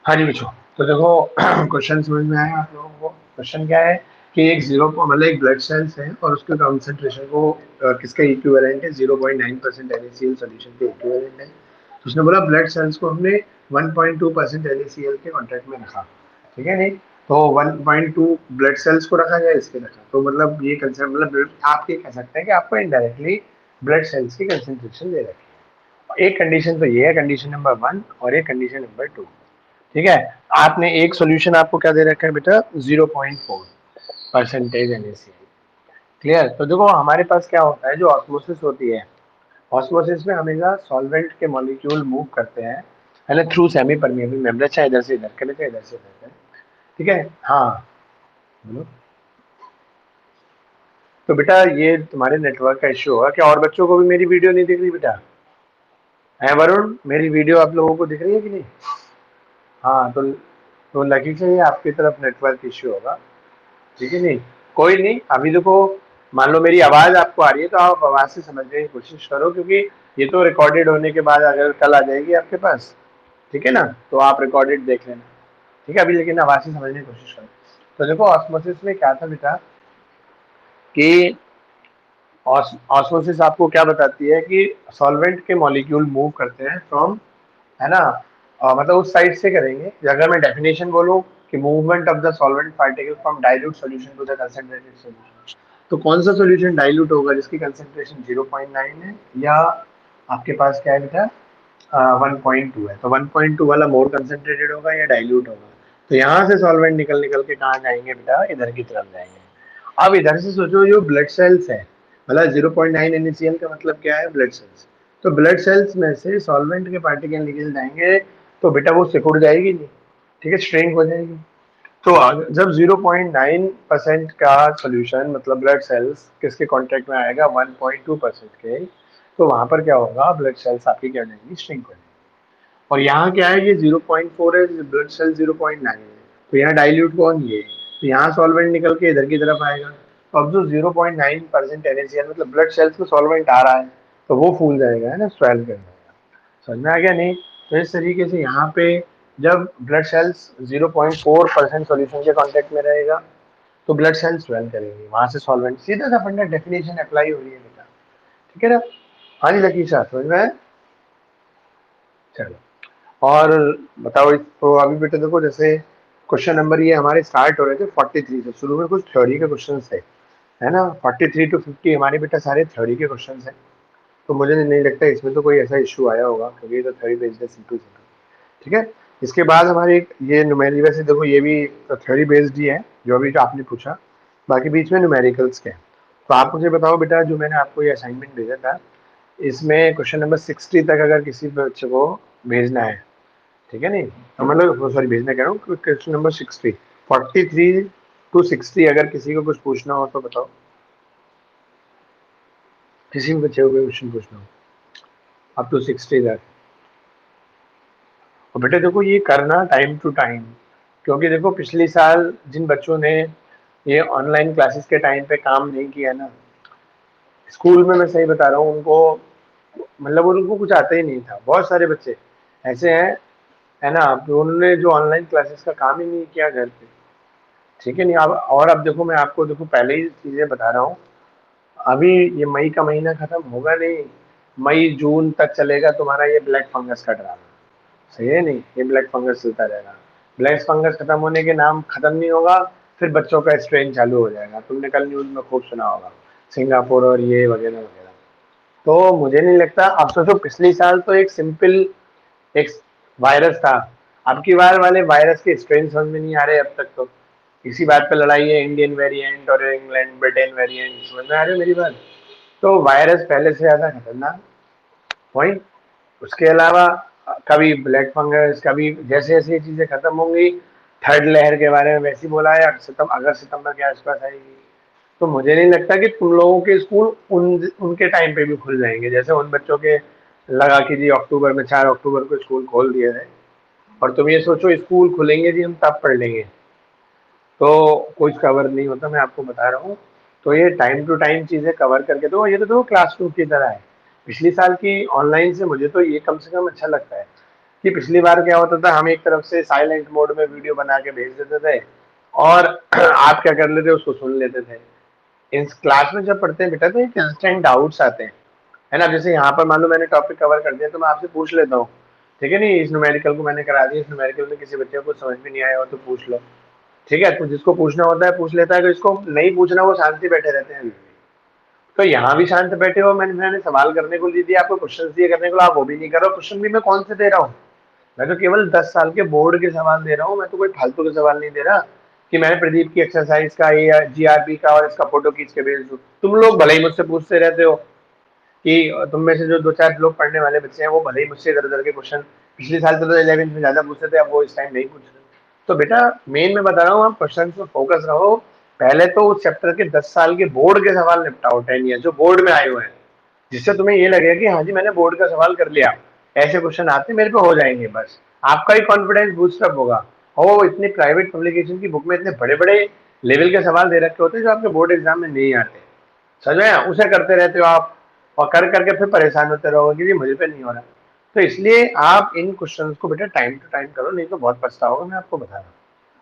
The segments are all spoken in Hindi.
हाँ जी बच्चों। तो देखो क्वेश्चन समझ में आया आप लोगों को। क्वेश्चन क्या है कि एक जीरो मतलब एक ब्लड सेल्स है और उसके कॉन्सेंट्रेशन को किसका इक्विवेलेंट है 0.9% NaCl सोल्यूशन के इक्विवेलेंट है। तो उसने बोला ब्लड सेल्स को हमने 1.2% NaCl के कॉन्टेक्ट में रखा। ठीक है नहीं। तो 1.2 ब्लड सेल्स को रखा जाए इसके रखा तो मतलब ये कंसेप्ट मतलब आप ये कह सकते हैं कि आपको इनडायरेक्टली ब्लड सेल्स की कंसेंट्रेशन दे रखी है। एक कंडीशन तो ये है, कंडीशन नंबर 1, और एक कंडीशन नंबर 2। ठीक है। आपने एक सॉल्यूशन आपको क्या दे रखा है बेटा 0.4% NaCl। क्लियर। तो देखो हमारे पास क्या होता है, जो ऑस्मोसिस होती है, ऑस्मोसिस में हमेशा सॉल्वेंट के मॉलिक्यूल मूव करते हैं है ना, थ्रू सेमी परमिएबल मेम्ब्रेन, चाहे इधर से इधर करे चाहे इधर से इधर करे। ठीक है। हाँ बोलो। तो बेटा ये तुम्हारे नेटवर्क का इश्यू होगा क्या, और बच्चों को भी मेरी वीडियो नहीं दिख रही बेटा? है वरुण, मेरी वीडियो आप लोगों को दिख रही है कि नहीं? हाँ तो लकी से ये आपकी तरफ नेटवर्क इश्यू होगा। ठीक है नहीं। कोई नहीं, अभी देखो मान लो मेरी आवाज आपको आ रही है तो आप आवाज से समझने की कोशिश करो, क्योंकि ये तो रिकॉर्डेड होने के बाद अगर कल आ जाएगी आपके पास, ठीक है ना, तो आप रिकॉर्डेड देख लेना। ठीक है। अभी लेकिन आवाज से समझने की कोशिश करो। तो देखो ऑस्मोसिस में क्या था बेटा कि ऑस्मोसिस आपको क्या बताती है कि सॉल्वेंट के मॉलिक्यूल मूव करते हैं फ्रॉम, है ना, मतलब उस साइड से करेंगे। अगर मैं डेफिनेशन बोलूं कि movement of the solvent particle from dilute solution to the concentrated solution, तो कौन सा सॉल्यूशन डाइल्यूट होगा जिसकी कंसंट्रेशन 0.9 है, या आपके पास क्या है बेटा 1.2 है, तो 1.2 वाला मोर कंसंट्रेटेड होगा या डाइल्यूट होगा। तो यहाँ से सॉल्वेंट निकल निकल के कहाँ जाएंगे बेटा, इधर की तरफ जाएंगे। अब इधर से सोचो जो ब्लड सेल्स है, मतलब 0.9 NaCl का मतलब क्या है, ब्लड सेल्स। तो ब्लड सेल्स में से सॉल्वेंट के पार्टिकल निकल जाएंगे तो बेटा वो सिकुड़ जाएगी नहीं। ठीक है, श्रिंक हो जाएगी। तो जब 0.9% का सोल्यूशन मतलब ब्लड सेल्स किसके कांटेक्ट में आएगा 1.2% के, तो वहां पर क्या होगा, ब्लड सेल्स आपकी क्या हो जाएंगी, श्रिंक हो जाएंगी। और यहाँ क्या है, ये 0.4 है, ब्लड सेल 0.9 है, तो यहाँ डाइल्यूट कौन, ये, तो यहाँ सॉल्वेंट निकल के इधर की तरफ आएगा। तो अब जो 0.9% NaCl मतलब ब्लड सेल्स में सॉल्वेंट आ रहा है, तो वो फूल जाएगा, है ना, स्वेल कर जाएगा। समझ में आ गया नहीं? तो इस तरीके से यहाँ पे जब ब्लड सेल्स 0.4% सोल्यूशन के कांटेक्ट में रहेगा तो ब्लड सेल्स स्वेल करेंगे, वहां से सॉल्वेंट, सीधा सा फंडा, डेफिनेशन अप्लाई हो रही है बेटा। ठीक है ना? हाँ जी लकी साहब, समझ में आया? चलो और बताओ तो अभी बेटा देखो, जैसे क्वेश्चन नंबर ये हमारे स्टार्ट हो रहे थे 43 से, शुरू में कुछ थ्योरी के क्वेश्चन थे, है ना, 43 to 50 हमारे बेटा सारे थ्योरी के क्वेश्चन हैं। तो मुझे नहीं लगता इसमें तो कोई ऐसा इशू आया होगा, क्योंकि ये तो थ्योरी बेस्ड है, सिंपल सिंपल। ठीक है। इसके बाद हमारी ये न्यूमेरिकल, वैसे देखो ये भी थ्योरी बेस्ड ही है जो अभी जो आपने पूछा, बाकी बीच में न्यूमेरिकल्स के हैं। तो आप मुझे बताओ बेटा, जो मैंने आपको ये असाइनमेंट भेजा था, इसमें क्वेश्चन नंबर 60 तक अगर किसी बच्चे को भेजना है, ठीक है नहीं, तो मतलब सॉरी भेजना कह रहा हूँ, क्वेश्चन नंबर 60, 43 to 60 अगर किसी को कुछ पूछना हो तो बताओ, किसी भी बच्चे को कोई क्वेश्चन पूछना हो अप टू 60 तक। और बेटे देखो ये करना टाइम टू टाइम, क्योंकि देखो पिछले साल जिन बच्चों ने ये ऑनलाइन क्लासेस के टाइम पे काम नहीं किया ना, स्कूल में मैं सही बता रहा हूँ उनको, मतलब उनको कुछ आता ही नहीं था। बहुत सारे बच्चे ऐसे हैं, है ना, उन्होंने जो ऑनलाइन क्लासेस का काम ही नहीं किया घर पे। ठीक है नहीं। अब और अब देखो मैं आपको देखो पहले ही चीजें बता रहा हूँ, अभी ये मई का महीना खत्म होगा नहीं, मई जून तक चलेगा तुम्हारा ये ब्लैक फंगस का ड्रामा। सही है नहीं, ये ब्लैक फंगस चलता रहेगा। ब्लैक फंगस खत्म होने के नाम खत्म नहीं होगा, फिर बच्चों का स्ट्रेन चालू हो जाएगा। तुमने कल न्यूज में खूब सुना होगा, सिंगापुर और ये वगैरह वगैरह। तो मुझे नहीं लगता, आप सोचो पिछले साल तो एक सिंपल एक वायरस था, अब की बार वाले वायरस के स्ट्रेन समझ में नहीं आ रहे अब तक। तो इसी बात पे लड़ाई है, इंडियन वेरिएंट और इंग्लैंड ब्रिटेन वेरिएंट, समझ में आ रही है मेरी बात? तो वायरस पहले से ज्यादा खतरनाक पॉइंट। उसके अलावा कभी ब्लैक फंगस, कभी जैसे जैसे ये चीजें खत्म होंगी, थर्ड लहर के बारे में वैसे ही बोला है, अगस्त सितंबर के आसपास आएगी। तो मुझे नहीं लगता कि तुम लोगों के स्कूल उनके टाइम पे भी खुल जाएंगे, जैसे उन बच्चों के लगा कि जी अक्टूबर में 4 अक्टूबर को स्कूल खोल दिया है, और तुम ये सोचो स्कूल खुलेंगे जी हम तब पढ़ लेंगे, तो कुछ कवर नहीं होता, मैं आपको बता रहा हूँ। तो ये टाइम टू टाइम चीजें कवर करके दो, ये तो क्लास 2 की तरह है। पिछले साल की ऑनलाइन से मुझे तो ये कम से कम अच्छा लगता है, कि पिछली बार क्या होता था, हम एक तरफ से साइलेंट मोड में वीडियो बना के भेज देते थे और आप क्या कर लेते, उसको सुन लेते थे। इस क्लास में जब पढ़ते हैं बेटा तो एक इंस्टेंट डाउट्स आते हैं, है ना। जैसे यहाँ पर मान लो मैंने टॉपिक कवर कर दिया तो मैं आपसे पूछ लेता हूँ, ठीक है नहीं, इस न्यूमेरिकल को मैंने करा दिया, इस न्यूमेरिकल में किसी बच्चे को समझ में नहीं आया हो तो पूछ लो, ठीक है। तो जिसको पूछना होता है पूछ लेता है, तो इसको नहीं पूछना वो शांति बैठे रहते हैं। तो यहाँ भी शांत बैठे हो, मैंने सवाल करने को दे दिया आपको, क्वेश्चन दिए करने को, आप वो भी नहीं करो। क्वेश्चन भी मैं कौन से दे रहा हूँ, मैं तो केवल 10 साल के बोर्ड के सवाल दे रहा हूँ, मैं तो कोई फालतू के सवाल नहीं दे रहा कि मैंने प्रदीप की एक्सरसाइज का या जीआरपी का और इसका फोटो खींच के भेज दूं। तुम लोग भले ही मुझसे पूछते रहते हो कि तुम में से जो 2-4 लोग पढ़ने वाले बच्चे हैं वो भले ही मुझसे इधर उधर के क्वेश्चन पिछले साल तो 11th में ज्यादा पूछते थे, अब वो इस टाइम नहीं पूछ रहे। तो बेटा मेन मैं बता रहा हूँ, आप क्वेश्चन में फोकस रहो। पहले तो उस चैप्टर के 10 साल के बोर्ड के सवाल निपटाओ, 10 ईयर जो बोर्ड में आए हुए हैं, जिससे तुम्हें ये लगेगा कि हाँ जी मैंने बोर्ड का सवाल कर लिया, ऐसे क्वेश्चन आते मेरे पे हो जाएंगे, बस आपका ही कॉन्फिडेंस बूस्टअप होगा। और इतनी प्राइवेट पब्लिकेशन की बुक में इतने बड़े बड़े लेवल के सवाल दे रखे होते हैं जो आपके बोर्ड एग्जाम में नहीं आते, समझ में, उसे करते रहते हो आप और कर करके फिर परेशान होते रहोगे कि मुझे पे नहीं हो रहा। तो इसलिए आप इन क्वेश्चंस को बेटा टाइम टू टाइम करो, नहीं तो बहुत पछताओगे, मैं आपको बता रहा हूँ।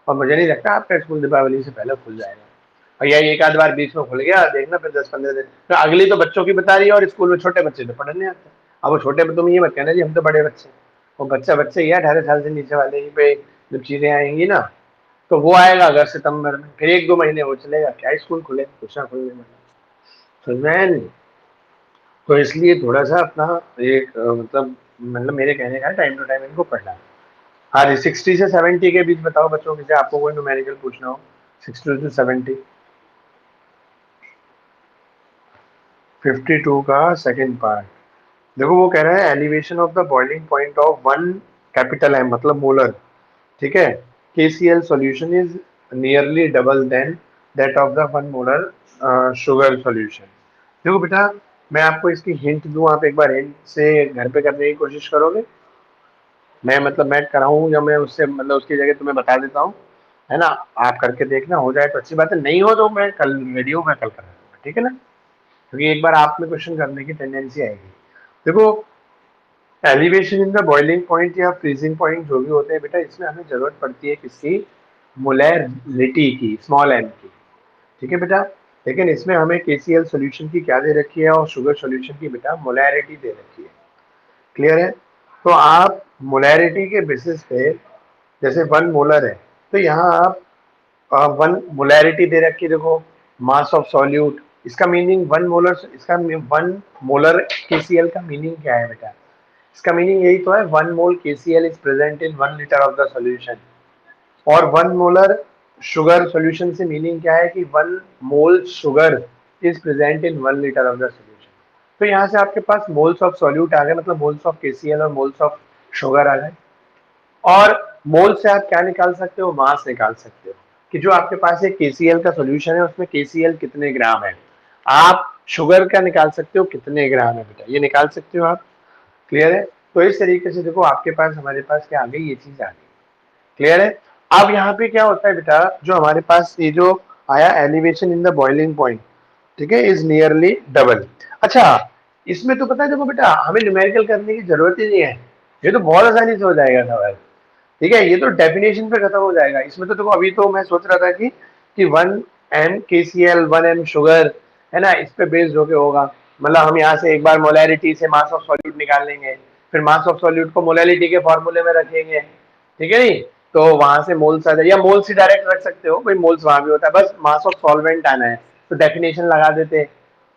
और मुझे नहीं लगता आपका स्कूल दीपावली से पहले खुल जाएगा, और यही एक आध बार बीच में खुल गया देखना, फिर 10-15 दिन फिर अगली तो बच्चों की बता रही है, और स्कूल में छोटे बच्चे तो पढ़ने आते हैं। अब वो छोटे तुम ये मत कहना जी हम तो बड़े बच्चे, वो बच्चा बच्चे ही है 18 साल से नीचे वाले ही पे। जब चीजें आएंगी ना तो वो आएगा अगस्त सितंबर में, फिर 1-2 महीने वो चलेगा, क्या स्कूल खुले कुछ ना खुलने में, समझ में आया नहीं। तो इसलिए थोड़ा सा अपना एक मतलब मेरे कहने का टाइम टू टाइम इनको पढ़ना है। हाँ 60 से 70 के बीच बताओ बच्चों किसे आपको कोई न्यूमेरिकल पूछना हो, 60 to 70। 52 का सेकंड पार्ट, देखो वो कह रहा है elevation of the boiling point of one capital M मतलब मोलर, ठीक है, KCl solution is nearly double than that of the one molar sugar solution. देखो बेटा मैं आपको इसकी हिंट दूं, आप एक बार हिंट से घर पे करने की कोशिश करोगे, मैं कराऊं या मैं उससे मतलब उसकी जगह तुम्हें बता देता हूँ, है ना। आप करके देखना, हो जाए तो अच्छी बात है, नहीं हो तो मैं कल वीडियो में कल करा दूंगा, ठीक है ना, क्योंकि एक बार आप में क्वेश्चन करने की टेंडेंसी आएगी। देखो elevation in the boiling point या फ्रीजिंग पॉइंट जो भी होते हैं बेटा, इसमें हमें जरूरत पड़ती है किसकी, मोलैरिटी की, स्मॉल एम की, ठीक है बेटा। लेकिन इसमें हमें KCl सॉल्यूशन की क्या दे रखी है और शुगर सॉल्यूशन की बेटा मोलैरिटी दे रखी है, क्लियर है। तो आप मोलैरिटी के बेसिस पे, जैसे 1 मोलर है तो यहाँ आप 1 मोलैरिटी दे रखी है, देखो मास ऑफ सॉल्यूट, इसका मीनिंग 1 मोलर, इसका 1 मोलर KCl का मीनिंग क्या है बेटा, इसका मीनिंग यही तो है 1 mole KCl is present in 1 litre of the solution. और 1 मोलर शुगर सॉल्यूशन से मीनिंग क्या है कि 1 mole sugar is present in 1 litre of the solution. तो यहाँ से आपके पास मोल्स ऑफ सॉल्यूट आ गए, मतलब मोल्स ऑफ KCl और मोल्स ऑफ शुगर आ गए। और मोल से आप क्या निकाल सकते हो, मास निकाल सकते हो कि जो आपके पास एक KCl का सॉल्यूशन है उसमें KCl कितने ग्राम है। आप शुगर का निकाल सकते हो कितने ग्राम है बेटा, ये निकाल सकते हो आप, क्लियर है। तो इस तरीके से देखो आपके पास हमारे पास क्या आ गई, ये चीज आ गई, क्लियर है। अब यहाँ पे क्या होता है बेटा, जो हमारे पास ये जो आया elevation in the boiling point, ठीक है, इज नियरली डबल। अच्छा इसमें तो पता है देखो बेटा हमें न्यूमेरिकल करने की जरूरत ही नहीं है, ये तो बहुत आसानी से हो जाएगा सवाल, ठीक है, ये तो डेफिनेशन पे खत्म हो जाएगा। इसमें तो देखो अभी तो मैं सोच रहा था कि 1 M KCl 1 M शुगर, है ना, इस पे बेस्ड होके होगा, मतलब हम यहाँ से एक बार मोलैरिटी से मास ऑफ सॉल्यूट निकाल लेंगे, फिर मास ऑफ सॉल्यूट को मोलैरिटी के फॉर्मूले में रखेंगे, ठीक है नहीं, तो वहां से मोल्स आ जाए, या मोल्स ही डायरेक्ट रख सकते हो भाई, मोल्स वहां भी होता है, बस मास ऑफ सॉल्वेंट आना है तो डेफिनेशन लगा देते हैं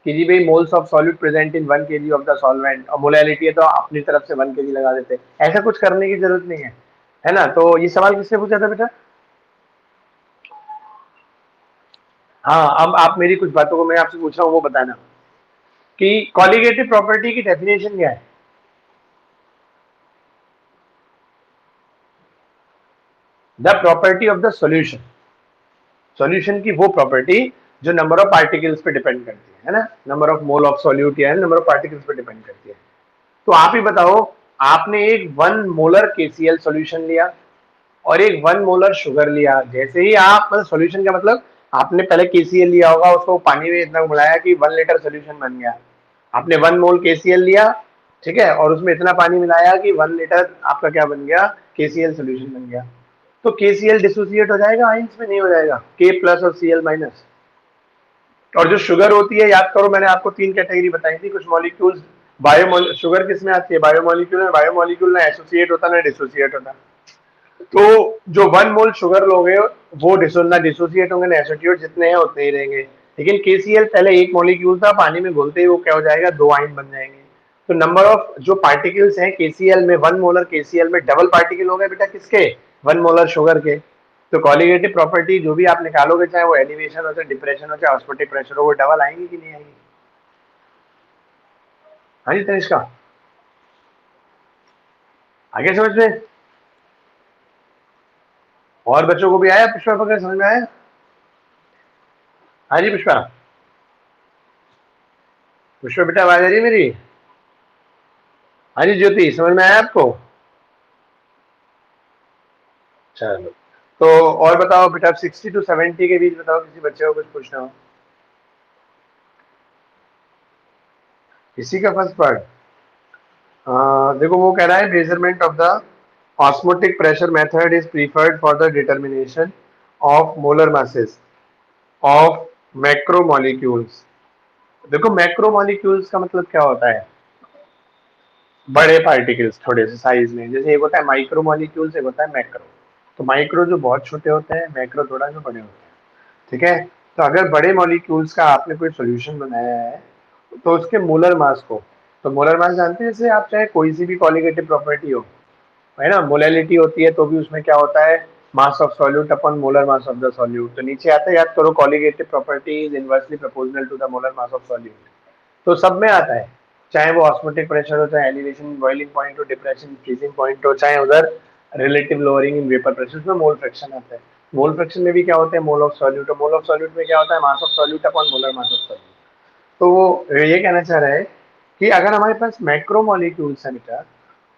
कि जी भाई moles of solute present in 1 kg of the solvent, और मोलैरिटी है तो अपनी तरफ से 1 kg लगा देते हैं, ऐसा कुछ करने की जरूरत नहीं है ना। तो ये सवाल किसने पूछा था बेटा, हाँ अब आप मेरी कुछ बातों को मैं आपसे पूछ रहा हूँ वो बताना कि कॉलिगेटिव प्रॉपर्टी की डेफिनेशन क्या है। The property of the solution, solution की वो प्रॉपर्टी जो नंबर ऑफ पार्टिकल्स पे डिपेंड करती है ना, number of mole of solute या नंबर ऑफ पार्टिकल्स पे डिपेंड करती है। तो आप ही बताओ, आपने एक 1 मोलर KCl सॉल्यूशन लिया और एक 1 मोलर शुगर लिया, जैसे ही आप मतलब सॉल्यूशन का मतलब आपने पहले KCl लिया होगा, उसको पानी में इतना मिलाया कि 1 लीटर सॉल्यूशन बन गया, आपने 1 मोल KCl लिया ठीक है, और उसमें इतना पानी मिलाया कि 1 लीटर आपका क्या बन गया, KCl सोल्यूशन बन गया। तो KCl डिसोसिएट हो जाएगा आयंस में, नहीं हो जाएगा, K प्लस और Cl माइनस। और जो शुगर होती है, याद करो मैंने आपको 3 कैटेगरी बताई थी, कुछ मॉलिक्यूल्स शुगर किस में आती है, बायोमोलिक्यूल में। बायोमोलिक्यूल ना एसोसिएट होता ना डिसोसिएट होता। तो जो 1 मोल शुगर लोगे वो ना डिसोसिएट होंगे ना एसोसिएट, जितने हैं उतने ही रहेंगे। लेकिन KCl पहले एक मॉलिक्यूल था, पानी में घुलते ही वो क्या हो जाएगा, 2 आयन बन जाएंगे। तो नंबर ऑफ जो पार्टिकल्स हैं KCl में, 1 मोलर KCl में डबल पार्टिकल हो गए बेटा किसके, 1 मोलर शुगर के। तो कॉलिगेटिव प्रॉपर्टी जो भी आप निकालोगे, चाहे वो एलिवेशन हो, चाहे डिप्रेशन हो, चाहे ऑस्मोटिक प्रेशर हो, वो डबल आएंगी कि नहीं आएंगी। हाँ जी तनिष्का, आगे समझ में। और बच्चों को भी आया, पुष्पा वगैरह समझ में आया। हाँ जी पुष्पा, पुष्पा बेटा आवाज आ रही है मेरी। हाँ जी ज्योति, समझ में आया आपको। चलो, तो और बताओ बेटा, 60 to 70 के बीच बताओ, किसी बच्चे को कुछ पूछना हो। इसी का फर्स्ट पार्ट, देखो वो कह रहा है measurement of the osmotic pressure method is preferred for the determination of molar masses of macromolecules. देखो मैक्रोमोलिक्यूल्स का मतलब क्या होता है, बड़े पार्टिकल्स थोड़े से साइज में। जैसे एक होता है माइक्रो मॉलिक्यूल्स, एक होता है मैक्रो। तो माइक्रो जो बहुत छोटे होते हैं, मैक्रो थोड़ा जो बड़े होते हैं। ठीक है, तो अगर बड़े मॉलिक्यूल्स का आपने कोई सोल्यूशन बनाया है, तो उसके मोलर मास को, तो मोलर मास जानते हैं, जैसे आप चाहे कोई सी भी कॉलिगेटिव प्रॉपर्टी हो, है ना, मोलैलिटी होती है, तो भी उसमें क्या होता है, mass of solute upon molar mass of the solute. तो नीचे आता है, याद करो, colligative property is inversely proportional to the molar mass of solute. तो सब में आता है, चाहे वो ऑस्मोटिक प्रेशर हो, चाहे एलिवेशन बॉइलिंग पॉइंट हो, डिप्रेशन फ्रीजिंग पॉइंट हो, चाहे उधर relative lowering in vapour pressure, उसमें मोल फ्रैक्शन आता है। मोल फ्रैक्शन में भी क्या होता है, mole of solute. Mole of solute में क्या होता है, mass of solute upon molar mass of solute. तो वो ये कहना चाह रहा है कि अगर हमारे पास मैक्रो मॉलिक्यूल्स है बेटा,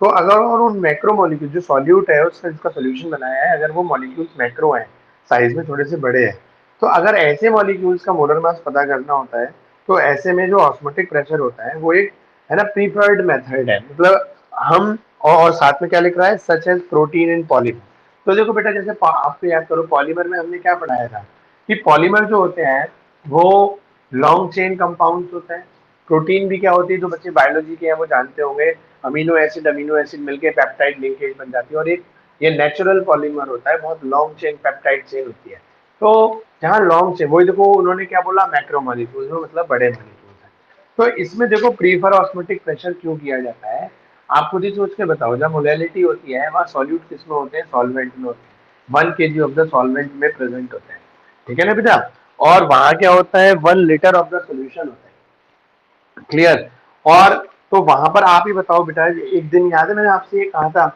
तो अगर और उन मैक्रो मॉलिक्यूल जो सॉल्यूट है उसका जिसका सोल्यूशन बनाया है, अगर वो मॉलिक्यूल्स मैक्रो हैं, साइज में थोड़े से बड़े हैं, तो अगर ऐसे मॉलिक्यूल्स का मोलर मास पता करना होता है, तो ऐसे में जो ऑस्मोटिक प्रेशर होता है वो एक, है ना, प्रीफर्ड मेथड है। मतलब हम, और साथ में क्या लिख रहा है, such as protein in polymer. तो देखो बेटा, जैसे आपको याद करो, पॉलीमर में हमने क्या पढ़ाया था कि पॉलीमर जो होते हैं वो लॉन्ग चेन कंपाउंड्स होते हैं। प्रोटीन भी क्या होती है, जो बच्चे बायोलॉजी के हैं वो जानते होंगे, अमीनो एसिड मिलके पेप्टाइड लिंकेज बन जाती है। और एक ये नेचुरल पॉलीमर होता है, बहुत लॉन्ग चेन पेप्टाइड चेन होती है। तो जहाँ लॉन्ग चेन, वही देखो उन्होंने क्या बोला, मैक्रोमोलिक्यूल्स, मतलब बड़े मॉलिक्यूल्स हैं। तो इसमें देखो प्रीफर ऑस्मोटिक प्रेशर क्यों किया जाता है, आप खुद ही सोच के बताओ। जब मोलैलिटी होती है, वहाँ सॉल्यूट किस में होते हैं, सॉल्वेंट में होते हैं। 1 kg ऑफ द सॉल्वेंट में प्रेजेंट होते हैं, ठीक है ना बेटा। और वहां क्या होता है, 1 लीटर ऑफ द सोल्यूशन होता है, क्लियर। और तो वहां पर आप ही बताओ बेटा, एक दिन याद है मैंने आपसे ये कहा था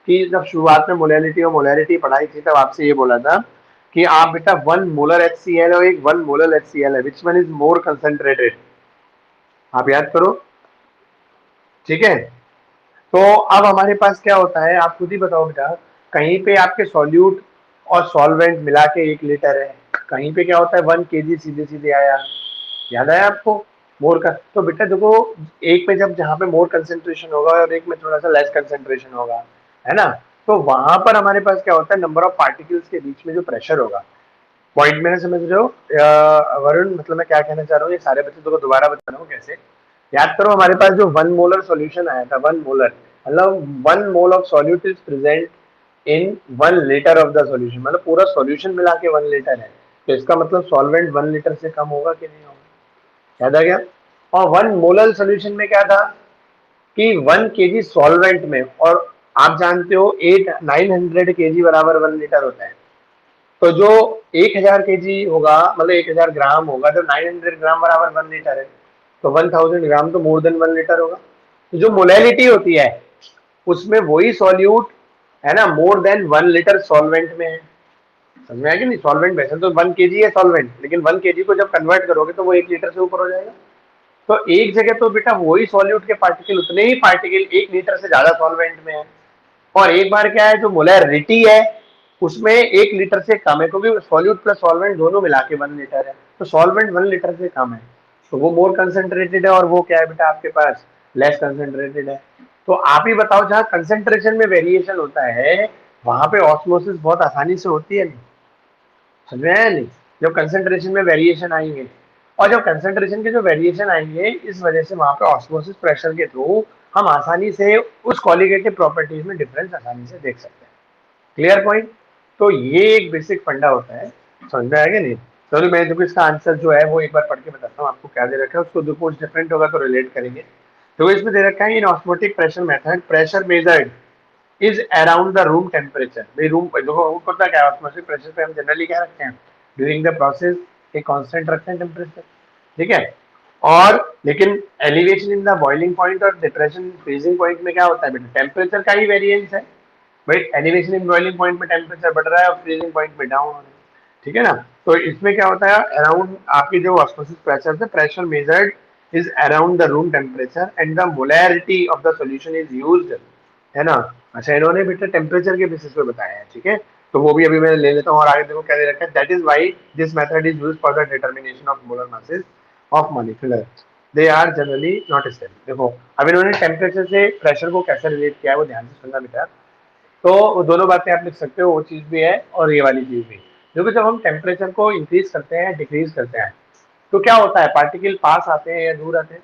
कि जब शुरुआत में मोलैलिटी और मोलैरिटी पढ़ाई थी, तब आपसे ये बोला था कि आप बेटा 1 मोलर HCl और एक 1 मोलर HCl है, which one is more concentrated, आप याद करो, ठीक है। तो अब हमारे पास क्या होता है, आप खुद ही बताओ बेटा, कहीं पे आपके सॉल्यूट और सॉल्वेंट मिला के 1 लीटर है, कहीं पे क्या होता है 1 kg सीधे सीधे आया, याद आया आपको, मोर का। तो बेटा देखो, एक में जब जहाँ पे मोर कंसेंट्रेशन होगा और एक में थोड़ा सा लेस कंसेंट्रेशन होगा, है ना, तो वहां पर हमारे पास क्या होता है, नंबर ऑफ पार्टिकल्स के बीच में जो प्रेशर होगा, पॉइंट मेरे समझ रहे हो वरुण, मतलब मैं क्या कहना चाह रहा हूँ, ये सारे बच्चों को दोबारा बता रहा हूँ कैसे। याद करो, हमारे पास जो 1 मोलर सॉल्यूशन आया था, 1 मोलर मतलब 1 mole of solute is present in 1 litre of the solution, मतलब पूरा सॉल्यूशन मिला के 1 लीटर है। तो इसका मतलब सॉल्वेंट 1 लीटर से कम होगा कि नहीं होगा, याद आ गया। और 1 मोलर सोल्यूशन में क्या था कि 1 kg सॉल्वेंट में, और आप जानते हो 900 kg बराबर 1 लीटर होता है। तो जो 1000 kg होगा, मतलब 1000 ग्राम होगा, जब 900 ग्राम बराबर 1 लीटर है, तो 1000 ग्राम तो मोर देन 1 लीटर होगा। तो जो मोलैलिटी होती है उसमें वही सॉल्यूट, है ना, मोर देन 1 लीटर सॉल्वेंट में है। समझ में आया कि नहीं, सॉल्वेंट वैसे तो 1 kg है सॉल्वेंट, लेकिन 1 kg को जब कन्वर्ट करोगे तो वो 1 लीटर से ऊपर हो जाएगा। तो एक जगह तो बेटा वही सॉल्यूट के पार्टिकल, उतने ही पार्टिकल 1 लीटर से ज्यादा सॉल्वेंट में है। और एक बार क्या है, जो मोलैरिटी है उसमें 1 लीटर से कम है, क्योंकि सॉल्यूट प्लस सॉल्वेंट दोनों मिला के 1 लीटर है। तो सॉल्वेंट 1 लीटर से कम है, तो वो मोर कंसेंट्रेटेड है। और वो क्या है बेटा आपके पास, लेस कंसेंट्रेटेड है। तो आप ही बताओ, जहाँ कंसेंट्रेशन में वेरिएशन होता है वहां पे ऑस्मोसिस बहुत आसानी से होती है, नहीं? समझ में आया नहीं? जब कंसेंट्रेशन में वेरिएशन आएंगे, और जब कंसेंट्रेशन के जो वेरिएशन आएंगे, इस वजह से वहां पे ऑस्मोसिस प्रेशर के थ्रू हम आसानी से उस क्वालिटेटिव प्रॉपर्टीज में डिफरेंस आसानी से देख सकते हैं। Clear point? तो ये एक बेसिक फंडा होता है, समझ में आएगा नहीं? चलो मैं देखो इसका आंसर जो है वो एक बार पढ़ के बताता हूँ आपको क्या दे रखा है, उसको देखो कुछ डिफरेंट होगा तो रिलेट करेंगे। तो इसमें दे रखा है in osmotic pressure method pressure measured is around the room temperature. भाई रूम देखो वो पता क्या है, ऑस्मोटिक प्रेशर पे हम जनरली क्या रखते हैं, ड्यूरिंग द प्रोसेस एक कांस्टेंट रखते हैं टेम्परेचर, ठीक है? और लेकिन elevation in the boiling point और डिप्रेशन फ्रीजिंग पॉइंट में क्या होता है बेटा, टेम्परेचर का ही वेरिएंस है। भाई एलिवेशन इन बॉइलिंग पॉइंट में टेम्परेचर बढ़ रहा है और फ्रीजिंग पॉइंट में डाउन हो रहा है, ठीक है ना? तो इसमें क्या होता है, अराउंड आपकी जो ऑस्मोसिस प्रेशर से pressure measured is around the room temperature and the molarity of the solution is used, है ना? अच्छा इन्होंने बेटा टेम्परेचर के बेसिस पे बताया है, ठीक है? तो वो भी अभी मैं ले लेता हूँ, और आगे देखो क्या दे रखा है, that is why this method is used for the determination of molar masses of molecular, they are generally not stable. देखो अब इन्होंने टेम्परेचर से प्रेशर को कैसे रिलेट किया है वो ध्यान से सुनना बेटा। तो वो दोनों बातें आप लिख सकते हो, वो चीज़ भी है और ये वाली चीज़ भी। क्योंकि जब हम टेम्परेचर को इंक्रीज करते हैं डिक्रीज करते हैं तो क्या होता है, पार्टिकल पास आते हैं या दूर आते हैं?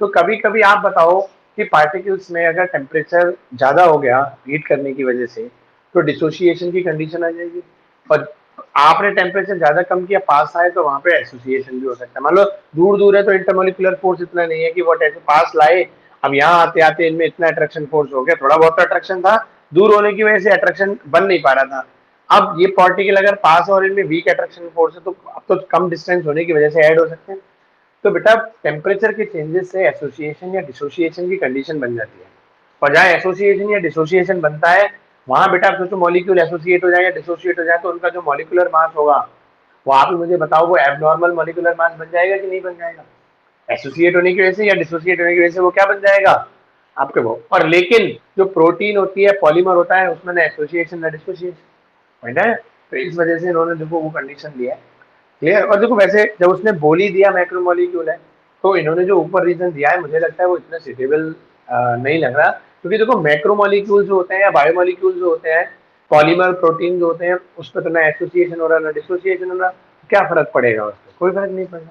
तो कभी कभी आप बताओ कि पार्टिकल्स में अगर टेम्परेचर ज़्यादा हो गया हीट करने की वजह से तो डिसोसिएशन की कंडीशन आ जाएगी। और आपने टेम्परेचर ज़्यादा कम किया पास आए तो वहाँ पे एसोसिएशन भी हो सकता है। मान लो दूर दूर है तो इंटरमोलिकुलर फोर्स इतना नहीं है कि वो पास लाए, अब यहाँ आते आते इनमें इतना अट्रैक्शन फोर्स हो गया, थोड़ा बहुत अट्रैक्शन था, दूर होने की वजह से अट्रैक्शन बन नहीं पा रहा था। अब ये पार्टिकल अगर पास और इनमें वीक अट्रैक्शन फोर्स है तो अब तो कम डिस्टेंस होने की वजह से ऐड हो सकते हैं। तो बेटा टेम्परेचर के चेंजेस से एसोसिएशन या डिसोसिएशन की कंडीशन बन जाती है। और जहाँ एसोसिएशन या डिसोसिएशन बनता है वहां बेटा आप सोचो मॉलिक्यूल एसोसिएट हो जाए या डिसोसिएट हो जाए तो उनका जो मॉलिक्यूलर मास होगा वो आप ही मुझे बताओ वो एबनॉर्मल मॉलिक्यूलर मास बन जाएगा कि नहीं बन जाएगा? एसोसिएट होने की वजह से या डिसोसिएट होने की वजह से वो क्या बन जाएगा आपके वो। और लेकिन जो प्रोटीन होती है पॉलीमर होता है उसमें ना एसोसिएशन ना डिसोसिएशन है। तो इस वजह से इन्होंने देखो वो कंडीशन दिया है। क्लियर? और देखो वैसे जब उसने बोल ही दिया मैक्रोमोलिक्यूल है तो इन्होंने जो ऊपर रीजन दिया है मुझे लगता है वो इतना सुटेबल नहीं लग रहा। क्योंकि देखो मैक्रोमोलिक्यूल जो होते हैं या बायोमोलिक्यूल जो होते हैं, पॉलीमर प्रोटीन जो होते हैं उस पर तो ना एसोसिएशन हो रहा ना डिसोसिएशन हो रहा, क्या फर्क पड़ेगा उस पर? कोई फर्क नहीं पड़ेगा,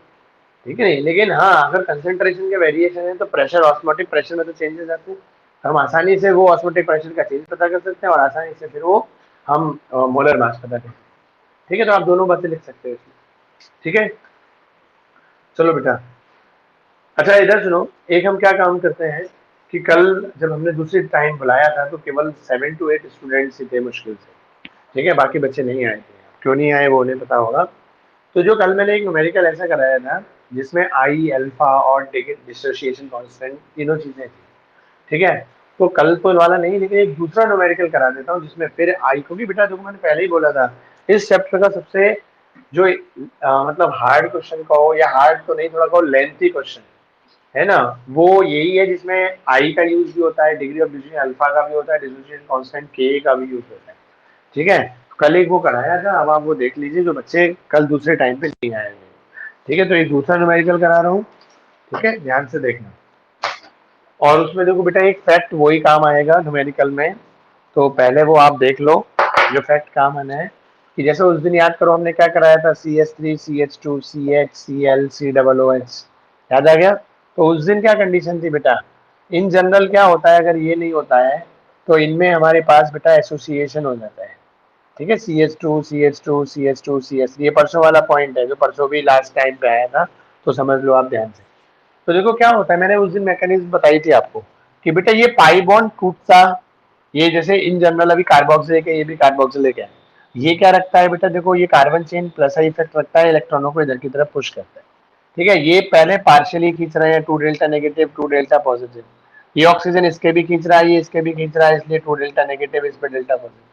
ठीक है नहीं? लेकिन हाँ अगर कंसेंट्रेशन के वेरिएशन है तो प्रेशर ऑस्मोटिक प्रेशर में तो चेंजेस आते हैं, हम आसानी से वो ऑस्मोटिक प्रेशर का चेंज पता कर सकते हैं और आसानी से फिर वो हम मोलर मास पता कर सकते हैं। ठीक है, तो आप दोनों बातें लिख सकते हो इसमें, ठीक है? चलो बेटा, अच्छा इधर सुनो, एक हम क्या काम करते हैं कि कल जब हमने दूसरी टाइम बुलाया था तो केवल 7 to 8 स्टूडेंट्स ही थे मुश्किल से, ठीक है? बाकी बच्चे नहीं आए थे, क्यों नहीं आए वो उन्हें पता होगा। तो जो कल मैंने एक न्यूमेरिकल ऐसा कराया था जिसमें आई अल्फा और डिसोसिएशन कांस्टेंट तीनों चीजें थी, ठीक है? तो कल तो वाला नहीं, लेकिन एक दूसरा न्यूमेरिकल करा देता हूँ जिसमें फिर आई, क्योंकि बेटा जो मैंने पहले ही बोला था इस चैप्टर का सबसे जो मतलब हार्ड क्वेश्चन कहो या हार्ड तो नहीं, थोड़ा कहो लेंथी क्वेश्चन है ना, वो यही है जिसमें आई का यूज भी होता है, डिग्री ऑफ डिसीजन अल्फा का भी होता है, डिसोसिएशन कांस्टेंट के का भी यूज होता है, ठीक है? कल एक वो कराया था, अब आप वो देख लीजिए जो बच्चे कल दूसरे टाइम पे नहीं आए हुए, ठीक है? तो एक दूसरा न्यूमेरिकल करा रहा हूँ, ठीक है, ध्यान से देखना। और उसमें देखो बेटा एक फैक्ट वही काम आएगा न्यूमेरिकल में, तो पहले वो आप देख लो जो फैक्ट काम आना है। कि जैसे उस दिन याद करो हमने क्या कराया था, CH3CH2CHCl COOH, याद आ गया? तो उस दिन क्या कंडीशन थी बेटा, इन जनरल क्या होता है अगर ये नहीं होता है तो इनमें हमारे पास बेटा एसोसिएशन हो जाता है, ठीक है? CH2 CH2 CH2 CH, ये परसों वाला पॉइंट है जो परसों भी लास्ट टाइम पे आया था, तो समझ लो आप ध्यान से। तो देखो क्या होता है, मैंने उस दिन मैकेनिज्म बताई थी आपको कि बेटा ये पाई बॉन्ड टूटता, ये जैसे इन जनरल अभी कार्बोक्सिल लेके ये भी कार्बोक्सिल लेके है, ये क्या रखता है बेटा, देखो ये कार्बन चेन प्लस इफेक्ट रखता है, इलेक्ट्रॉनों को इधर की तरफ पुश करता है, ठीक है? ये पहले पार्शियली खींच रहे हैं 2 डेल्टा नेगेटिव 2 डेल्टा पॉजिटिव, ये ऑक्सीजन इसके भी खींच रहा है ये इसके भी खींच रहा है, इसलिए 2 डेल्टा नेगेटिव इस पर डेल्टा पॉजिटिव,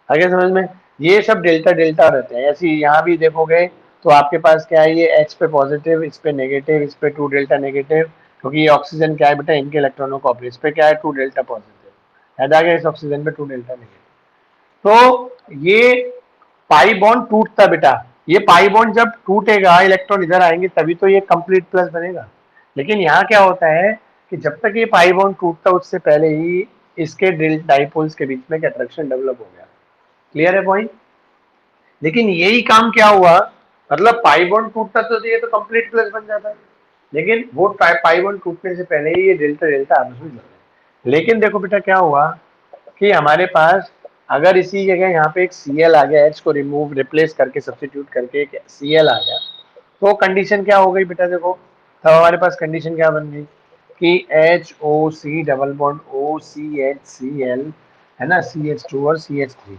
आगे समझ में? ये सब डेल्टा डेल्टा रहते हैं। ऐसे यहाँ भी देखोगे तो आपके पास क्या है, ये H पे पॉजिटिव इस पे नेगेटिव इस पे 2 डेल्टा नेगेटिव, क्योंकि ये ऑक्सीजन क्या है बेटा इनके इलेक्ट्रॉनों को इस पे क्या है 2 डेल्टा पॉजिटिव, याद आ गया? इस ऑक्सीजन पे 2 डेल्टा नेगेटिव। तो ये पाई बॉन्ड टूटता बेटा, ये पाई बॉन्ड जब टूटेगा इलेक्ट्रॉन इधर आएंगे तभी तो ये कंप्लीट प्लस बनेगा। लेकिन यहाँ क्या होता है कि जब तक ये पाई बॉन्ड टूटता उससे पहले ही इसके डाइपोल्स के बीच में एक अट्रैक्शन डेवलप हो गया। क्लियर है पॉइंट? लेकिन यही काम क्या हुआ, मतलब पाई बॉन्ड टूटता तो ये तो कंप्लीट प्लस बन जाता है, लेकिन वो पाई बॉन्ड टूटने से पहले ही ये डेल्टा डेल्टा आपस में जुड़ गए। लेकिन देखो बेटा क्या हुआ कि हमारे पास अगर इसी जगह यहाँ पे एक Cl आ गया, H को रिमूव रिप्लेस करके सब्स्टिट्यूट करके एक Cl आ गया, तो कंडीशन क्या हो गई बेटा, देखो तब हमारे पास कंडीशन क्या बन गई कि HOC डबल बॉन्ड OCHCl है ना, CH2 और CH3।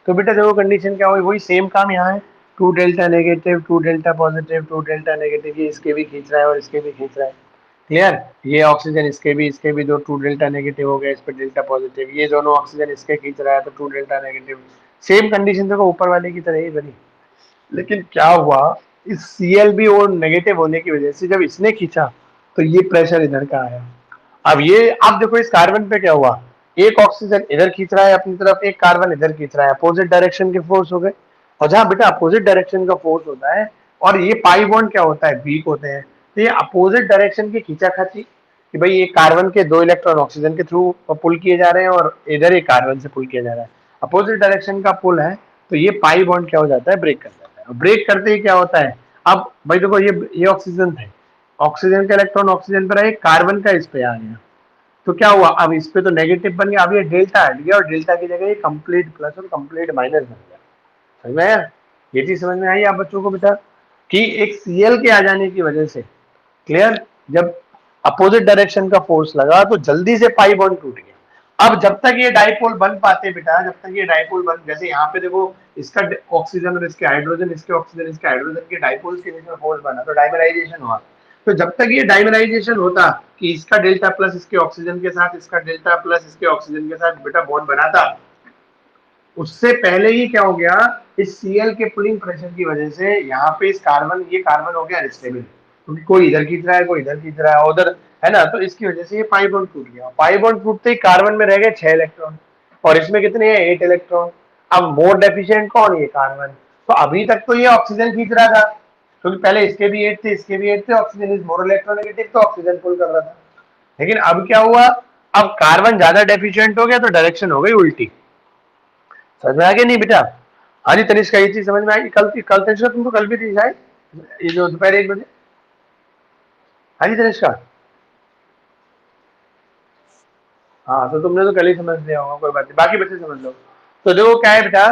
तो बेटा देखो कंडीशन क्या हुई, वही सेम काम यहाँ है, to delta negative to delta positive to delta negative, ये इसके भी खींच रहा है और इसके भी खींच रहा है। क्लियर? ये ऑक्सीजन इसके भी जो टू डेल्टा नेगेटिव हो गया, इस पे डेल्टा पॉजिटिव, ये दोनों ऑक्सीजन इसके खींच रहा है तो to delta negative. Same condition देखो ऊपर वाले की तरह ही बनी। लेकिन क्या हुआ, इस Cl भी और नेगेटिव होने की वजह से जब इसने खींचा तो ये प्रेशर इधर का आया। अब ये आप देखो इस कार्बन पे क्या हुआ, एक ऑक्सीजन इधर खींच रहा है अपनी तरफ, एक कार्बन इधर खींच रहा है, अपोजिट डायरेक्शन के फोर्स हो गए। और जहां बेटा अपोजिट डायरेक्शन का फोर्स होता है और ये पाई बॉन्ड क्या होता है, वीक होते हैं, तो ये अपोजिट डायरेक्शन की खींचाखाची कि भाई ये कार्बन के 2 इलेक्ट्रॉन ऑक्सीजन के थ्रू पुल किए जा रहे हैं और इधर एक कार्बन से पुल किया जा रहा है, अपोजिट डायरेक्शन का पुल है, तो ये पाई बॉन्ड क्या हो जाता है, ब्रेक कर जाता है। ब्रेक करते ही क्या होता है, अब भाई देखो ये ऑक्सीजन थे, ऑक्सीजन का इलेक्ट्रॉन ऑक्सीजन पर है, कार्बन का इस पे आ गया, तो क्या हुआ, अब इस पे तो नेगेटिव बन गया, अब ये डेल्टा हट गया और डेल्टा की जगह ये कंप्लीट प्लस और कंप्लीट माइनस बन गया। समझ में आया? ये चीज समझ में आई आप बच्चों को बेटा कि एक Cl के आ जाने की वजह से, क्लियर, जब अपोजिट डायरेक्शन का फोर्स लगा तो जल्दी से पाई बॉन्ड टूट गया। अब जब तक ये डाइपोल बन पाते बेटा, जब तक ये डाइपोल बन, जैसे यहाँ पे देखो इसका ऑक्सीजन और इसके हाइड्रोजन, इसके ऑक्सीजन इसके हाइड्रोजन के डाइपोल्स के बीच में फोर्स बना तो डाइमराइजेशन हुआ। तो जब तक ये डाइमराइजेशन होता कि इसका डेल्टा प्लस इसके ऑक्सीजन के साथ, इसका डेल्टा प्लस इसके ऑक्सीजन के साथ बेटा बॉन्ड बनाता, उससे पहले ही क्या हो गया, इस Cl के पुलिंग प्रेशर की वजह से यहाँ पे इस कार्बन, ये कार्बन हो गया अनस्टेबल, क्योंकि कोई इधर खींच रहा है कोई इधर खींच रहा है उधर, है ना, तो इसकी वजह से ये पाई बॉन्ड टूट गया। पाई बॉन्ड टूटते ही कार्बन में रह गए 6 इलेक्ट्रॉन और इसमें कितने हैं, 8 इलेक्ट्रॉन। अब मोर डेफिशिएंट कौन, ये कार्बन। तो अभी तक तो ये ऑक्सीजन खींच रहा था, क्योंकि पहले इसके भी 8 थे इसके भी 8 थे, ऑक्सीजन इज मोर इलेक्ट्रोनेगेटिव तो ऑक्सीजन पुल कर रहा था। लेकिन अब क्या हुआ, अब कार्बन ज्यादा डेफिशिएंट हो गया तो डायरेक्शन हो गई उल्टी। समझ में आ गया नहीं बेटा? हाँ जी तनिष्का, ये चीज समझ में आई, कल तनिष्का तुमको कल भी थी शायद, ये जो दोपहर 1 बजे। हाँ जी तनिष्का, हाँ तो तुमने तो कल ही समझ लिया होगा, कोई बात नहीं, बाकी बच्चे समझ लो। तो देखो क्या है बेटा,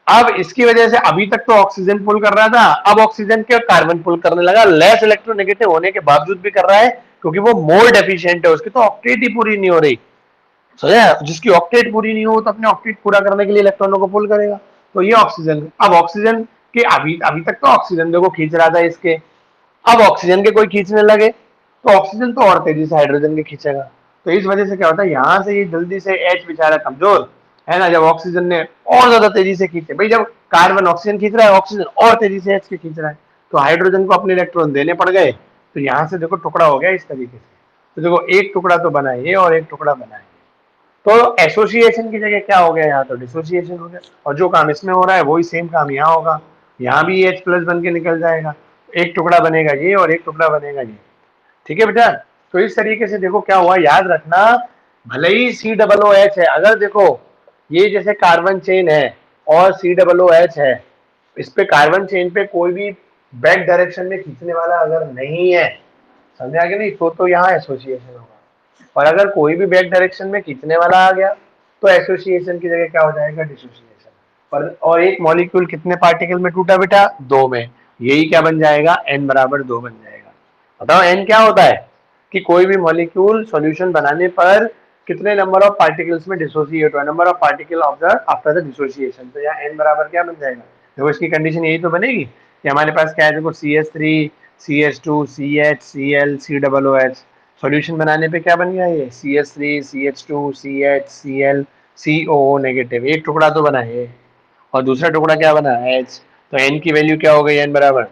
अब इसकी वजह से अभी तक तो ऑक्सीजन पुल कर रहा था, अब ऑक्सीजन के कार्बन पुल करने लगा, लेस इलेक्ट्रोनेगेटिव होने के बावजूद भी कर रहा है, क्योंकि वो मोर डेफिशिएंट है, उसकी तो ऑक्टेट ही पूरी नहीं हो रही। समझा? जिसकी ऑक्टेट पूरी नहीं हो तो अपने ऑक्टेट पूरा करने के लिए इलेक्ट्रॉनों को पुल करेगा। तो ये ऑक्सीजन, अब ऑक्सीजन के अभी अभी तक तो ऑक्सीजन देखो खींच रहा था इसके, अब ऑक्सीजन के कोई खींचने लगे तो ऑक्सीजन तो और तेजी से हाइड्रोजन के खींचेगा। तो इस वजह से क्या होता है, यहाँ से ये जल्दी से H बेचारा कमजोर है ना, जब ऑक्सीजन ने और ज्यादा तेजी से खींचे, भाई जब कार्बन ऑक्सीजन खींच रहा है, ऑक्सीजन और तेजी से H के खींच रहा है, तो हाइड्रोजन को अपने इलेक्ट्रॉन देने पड़ गए, तो यहाँ से देखो टुकड़ा हो गया इस तरीके से। तो देखो एक टुकड़ा तो बना ये और एक टुकड़ा बना ये, तो एसोसिएशन की जगह क्या हो गया, यहाँ तो डिसोसिएशन हो गया, और जो काम इसमें हो रहा है वही सेम काम यहाँ होगा, यहाँ भी H प्लस बन के निकल जाएगा, एक टुकड़ा बनेगा ये और एक टुकड़ा बनेगा ये। ठीक है बेटा? तो इस तरीके से देखो क्या हुआ, याद रखना, भले ही COOH है, अगर देखो ये जैसे कार्बन चेन है और COOH है, इस पे कार्बन चेन पे कोई भी बैक डायरेक्शन में खींचने वाला अगर नहीं है, समझ आ गया नहीं, तो यहाँ एसोसिएशन होगा। और अगर कोई भी बैक डायरेक्शन में खींचने वाला आ गया तो एसोसिएशन की जगह क्या हो जाएगा, डिसोसिएशन। और एक मॉलिक्यूल कितने पार्टिकल में टूटा बेटा, 2 में, यही क्या बन जाएगा, n बराबर 2 बन जाएगा। बताओ n क्या होता है, कि कोई भी मॉलिक्यूल सॉल्यूशन बनाने पर कितने नंबर ऑफ पार्टिकल्स में डिसोसिएट हुआ, number of particle of the after the dissociation, तो यहाँ n बराबर क्या बन जाएगा, देखो इसकी कंडीशन यही तो बनेगी कि हमारे पास क्या है, देखो CH3 CH2 CH Cl COOH, solution बनाने पे क्या बन गया, ये CH3 CH2 CH Cl COO negative, एक टुकड़ा तो बना है और दूसरा टुकड़ा क्या बना, H, तो n की वैल्यू क्या हो गई, n बराबर।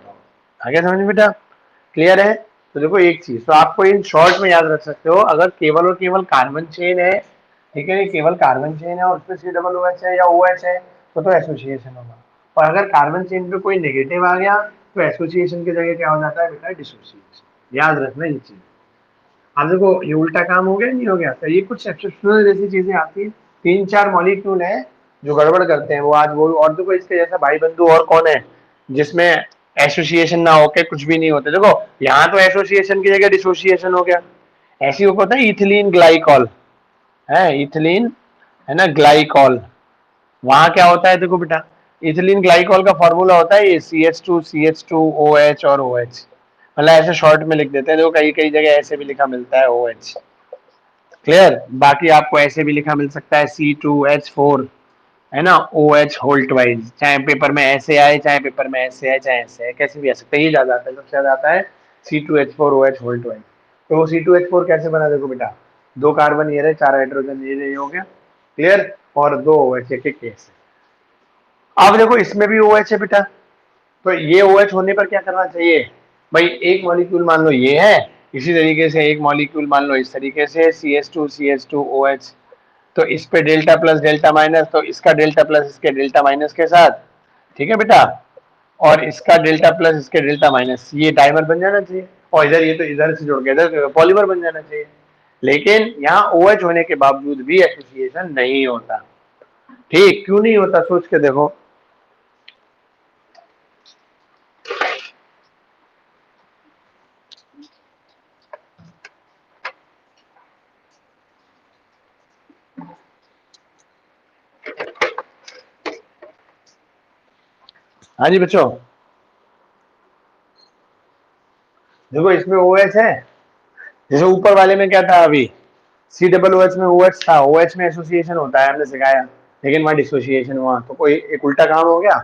आगे समझ में बेटा? क्लियर है? तो देखो एक चीज तो आपको इन शॉर्ट में याद रख सकते हो, अगर केवल और केवल कार्बन चेन है, ठीक है, केवल कार्बन चेन है और उसमें COOH है या OH है, तो एसोसिएशन होगा। और अगर कार्बन चेन पे कोई नेगेटिव आ गया तो एसोसिएशन की जगह क्या हो जाता है बेटा, डिसोसिएशन। याद रखना ये चीज। अब देखो ये उल्टा काम हो गया नहीं हो गया, तो ये कुछ एक्सेप्शनल जैसी चीजें आती है। 3-4 मॉलिक्यूल है जो गड़बड़ करते हैं वो आज वो, और देखो इसके जैसा भाई बंधु और कौन है जिसमें एसोसिएशन ना होके कुछ भी नहीं होते। देखो यहाँ तो एसोसिएशन की जगह डिसोसिएशन हो गया। ऐसी वो पता है इथिलीन ग्लाइकॉल है, इथिलीन है ना ग्लाइकॉल, वहां क्या होता है देखो बेटा, इथिलीन ग्लाइकॉल का फॉर्मूला होता है ये CH2 और OH, मतलब ऐसे शॉर्ट में लिख देते हैं। देखो कई कई जगह ऐसे भी लिखा मिलता है OH, क्लियर। बाकी आपको ऐसे भी लिखा मिल सकता है C2H4 है ना OH होल्ट वाइज, चाहे पेपर में ऐसे आए चाहे पेपर में ऐसे आए चाहे ऐसे आए, कैसे भी आ सकता है। ये ज्यादा आता है, सबसे ज्यादा आता है C2H4 OH होल्ट वाइज। तो वो C2H4 कैसे बना देखो बेटा, 2 कार्बन ये रहे, 4 हाइड्रोजन ये हो गया, क्लियर, और 2 OH एक एक केस। अब देखो इसमें भी OH है बेटा, तो ये OH होने पर क्या करना चाहिए भाई, एक मॉलिक्यूल मान लो ये है, इसी तरीके से एक मॉलिक्यूल मान लो इस तरीके से CH2 CH2 OH, तो इस पे डेल्टा प्लस डेल्टा माइनस, तो इसका डेल्टा प्लस इसके डेल्टा माइनस के साथ, ठीक है बेटा, और इसका डेल्टा प्लस इसके डेल्टा माइनस, ये डाइमर बन जाना चाहिए, और इधर ये तो इधर से जुड़ के इधर पॉलीमर बन जाना चाहिए। लेकिन यहाँ OH होने के बावजूद भी एसोसिएशन नहीं होता। ठीक, क्यों नहीं होता सोच के देखो। हाँ जी बच्चों, देखो इसमें OH है, जैसे ऊपर वाले में क्या था अभी, COOH में OH था, OH में एसोसिएशन होता है हमने सिखाया, लेकिन वहां डिसोसिएशन हुआ, तो कोई एक उल्टा काम हो गया।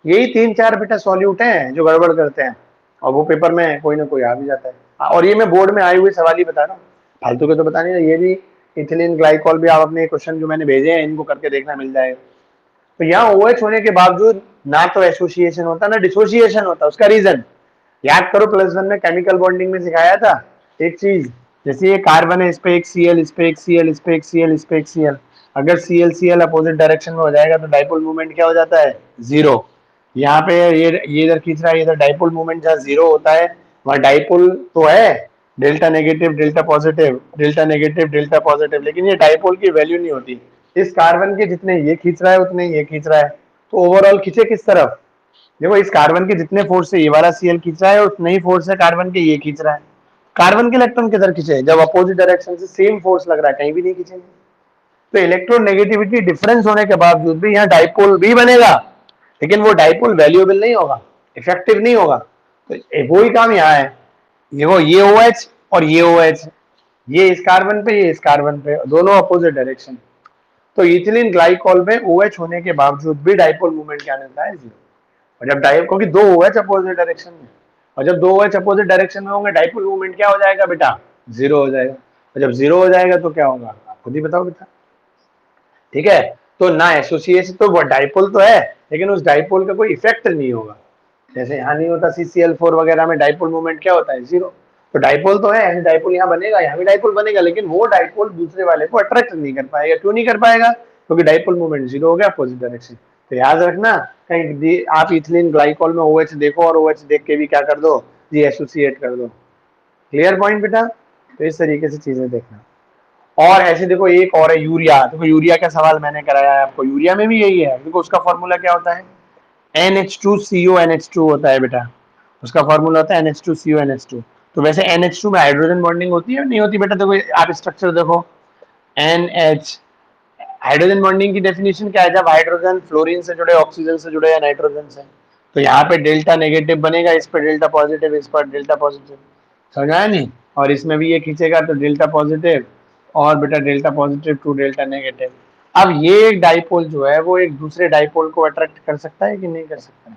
यही 3-4 बेटा सॉल्यूट हैं जो गड़बड़ करते हैं, और वो पेपर में कोई ना कोई आ भी जाता है। और ये मैं बोर्ड में आए हुए सवाल ही बता रहा हूँ, फालतू के तो बता नहीं रहा। ये भी इथिलीन ग्लाइकॉल भी आप अपने क्वेश्चन जो मैंने भेजे हैं इनको करके देखना मिल जाएगा। तो यहाँ OH होने के बावजूद ना तो एसोसिएशन होता ना डिसोसिएशन होता, उसका रीजन याद करो, +1 में केमिकल बॉन्डिंग में सिखाया था एक चीज, जैसे ये कार्बन है, इस पे एक Cl, इस पे एक Cl, इस पे एक Cl, इस पे एक Cl, अगर Cl अपोजिट डायरेक्शन में हो जाएगा तो डाइपोल मूवमेंट क्या हो जाता है, 0। यहाँ पे ये इधर खींच रहा है, इधर डाइपोल मूवमेंट जहाँ 0 होता है वहाँ डाइपोल तो है, delta negative delta positive delta negative delta positive, लेकिन ये डाइपोल की वैल्यू नहीं होती। इस कार्बन के जितने ये खींच रहा है उतने ये खींच रहा है, तो ओवरऑल खींचे किस तरफ, देखो इस कार्बन के जितने फोर्स से ये वाला Cl खींच रहा है उतने ही फोर्स से कार्बन के ये खींच रहा है। कार्बन के इलेक्ट्रॉन किधर खींचे, जब अपोजिट डायरेक्शन से सेम फोर्स लग रहा है, कहीं भी नहीं खींचेंगे। तो इलेक्ट्रोनेगेटिविटी डिफरेंस होने के बावजूद भी यहाँ डाइपोल भी बनेगा, लेकिन वो डाइपोल वैल्यूएबल नहीं होगा, इफेक्टिव नहीं होगा। तो वो ही काम यहाँ है, ये OH और ये OH, ये इस कार्बन पे ये इस कार्बन पे, दोनों अपोजिट डायरेक्शन। तो इथिलीन ग्लाइकॉल में OH होने के बावजूद भी डाइपोल मूवमेंट क्या मिलता है, 0। और जब डाइपोल, क्योंकि 2 OH अपोजिट डायरेक्शन में, और जब 2 OH अपोजिट डायरेक्शन में होंगे डाइपोल मूवमेंट क्या हो जाएगा बेटा, 0 हो जाएगा। और जब 0 हो जाएगा तो क्या होगा, आप खुद ही बताओ बेटा। ठीक है, तो ना एसोसिएशन, तो वो डाइपोल तो है लेकिन उस डाइपोल का कोई इफेक्ट नहीं होगा, जैसे यहाँ नहीं होता CCl4 वगैरह में डाइपोल मूवमेंट क्या होता है, 0। तो डाइपोल तो है, डाइपोल यहाँ बनेगा, यहाँ भी डाइपोल बनेगा, लेकिन वो डाइपोल दूसरे वाले को अट्रैक्ट नहीं कर पाएगा। क्यों नहीं कर पाएगा, क्योंकि डाइपोल मूवमेंट 0 हो गया अपोजिट डायरेक्शन। तो याद रखना, कहीं आप इथिलीन ग्लाइकॉल में OH देखो और OH देख के भी क्या कर दो जी, एसोसिएट कर दो। क्लियर पॉइंट बेटा, तो इस तरीके से चीजें देखना। और ऐसे देखो एक और है यूरिया, देखो यूरिया का सवाल मैंने कराया है आपको, यूरिया में भी यही है। देखो उसका फॉर्मूला क्या होता है, NH2CO होता है बेटा, उसका फॉर्मूला होता है NH2CO। तो वैसे NH2 में हाइड्रोजन बॉन्डिंग होती है नहीं होती बेटा, देखो आप स्ट्रक्चर देखो, NH, हाइड्रोजन बॉन्डिंग की डेफिनेशन क्या है, जब हाइड्रोजन फ्लोरीन से जुड़े, ऑक्सीजन से जुड़े या नाइट्रोजन से, तो यहाँ पे डेल्टा नेगेटिव बनेगा, इस पर डेल्टा पॉजिटिव, इस पर डेल्टा पॉजिटिव, समझ आया नहीं। और इसमें भी ये खींचेगा तो डेल्टा पॉजिटिव, और बेटा delta positive to delta negative. अब ये एक डाइपोल जो है वो एक दूसरे डाइपोल को अट्रैक्ट कर सकता है कि नहीं कर सकता है,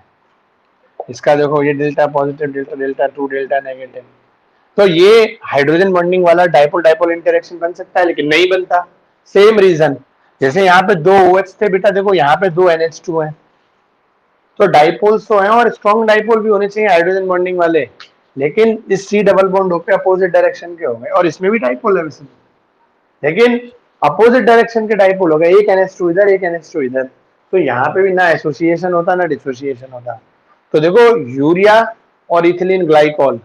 इसका देखो ये delta positive delta delta two delta negative, तो ये हाइड्रोजन बॉन्डिंग वाला डाइपोल डाइपोल इंटरेक्शन बन सकता है लेकिन नहीं बनता। सेम रीजन, जैसे यहाँ पे 2 OH थे बेटा, देखो यहाँ पे 2 NH2 है, तो डाइपोल्स तो हैं और स्ट्रॉन्ग डाइपोल भी होने चाहिए हाइड्रोजन बॉन्डिंग वाले, लेकिन इस C डबल बॉन्ड होकर अपोजिट डायरेक्शन के हो गए, और इसमें भी डाइपोल है वैसे, लेकिन अपोजिट डायरेक्शन के डाइपोल हो गए, एक NH2 इधर एक NH2 इधर, तो यहाँ पे भी ना एसोसिएशन होता ना डिसोसिएशन होता। तो देखो यूरिया और इथिलीन ग्लाइकॉल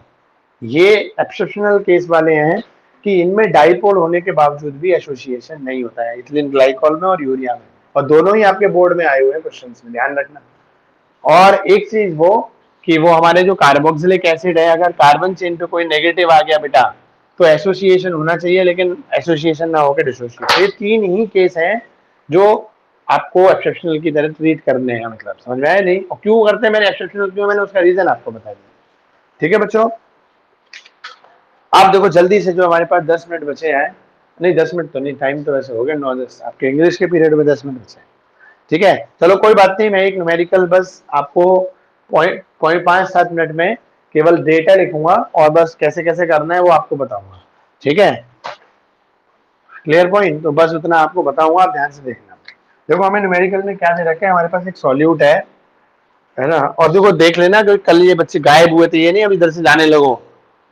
ये एक्सेप्शनल केस वाले हैं कि इनमें डाइपोल होने के बावजूद भी एसोसिएशन नहीं होता है इथिलीन ग्लाइकॉल में और यूरिया में, और दोनों ही आपके बोर्ड में आए हुए हैं क्वेश्चन में, ध्यान रखना। और एक चीज वो कि वो हमारे जो कार्बोक्सिलिक एसिड है, अगर कार्बन चेन पे कोई नेगेटिव आ गया बेटा तो एसोसिएशन होना चाहिए, लेकिन एसोसिएशन ना होकर डिसोसिएशन। ये तीन ही केस हैं जो आपको एक्सेप्शनल की तरह ट्रीट करने हैं, मतलब समझ में आया नहीं? और क्यों करते हैं मैंने एक्सेप्शनल, क्यों मैंने उसका रीजन आपको बता दिया। ठीक है बच्चों, आप देखो जल्दी से, जो हमारे पास 10 मिनट बचे हैं, नहीं 10 मिनट तो नहीं, टाइम तो वैसे हो गया 9-10, आपके इंग्लिश के पीरियड में 10 मिनट बचे हैं। ठीक है, चलो कोई बात नहीं, मैं एक न्यूमेरिकल बस आपको पॉइंट पॉइंट 5-7 मिनट में केवल डेटा लिखूंगा और बस कैसे कैसे करना है वो आपको बताऊंगा। ठीक है, क्लियर पॉइंट, तो बस उतना आपको बताऊंगा, आप ध्यान से देखना। देखो हमें न्यूमेरिकल में क्या दे रखा है, हमारे पास एक सॉल्यूट है ना, और देखो देख लेना कि कल ये बच्चे गायब हुए थे, ये नहीं अब इधर से जाने लगो,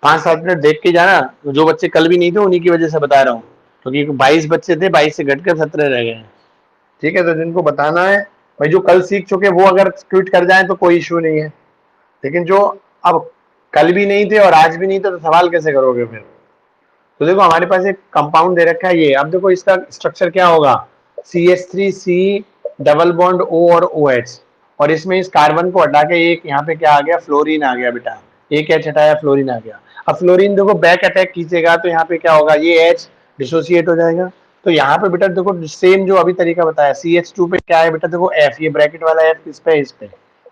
5-7 मिनट देख के जाना। जो बच्चे कल भी नहीं थे उन्हीं की वजह से बता रहा हूँ, क्योंकि 22 बच्चे थे, 22 से घटकर 17 रह गए हैं। ठीक है, तो जिनको बताना है भाई, जो कल सीख चुके वो अगर ट्वीट कर जाए तो कोई इश्यू नहीं है, लेकिन जो अब कल भी नहीं थे और आज भी नहीं थे तो सवाल कैसे करोगे फिर? तो देखो हमारे पास एक कंपाउंड दे रखा है ये, अब देखो इसका स्ट्रक्चर क्या होगा, CH3C डबल बॉन्ड O और OH, और इसमें इस कार्बन को हटा के एक यहाँ पे क्या आ गया, फ्लोरीन आ गया बेटा, एक H हटाया फ्लोरीन आ गया। अब फ्लोरीन देखो बैक अटैक कीजिएगा तो यहाँ पे क्या होगा, ये H डिसोसिएट हो जाएगा। तो यहाँ पे बेटा देखो सेम जो अभी तरीका बताया, CH2 पे क्या है बेटा, देखो F, ये ब्रैकेट वाला F किस पे है, इस पे,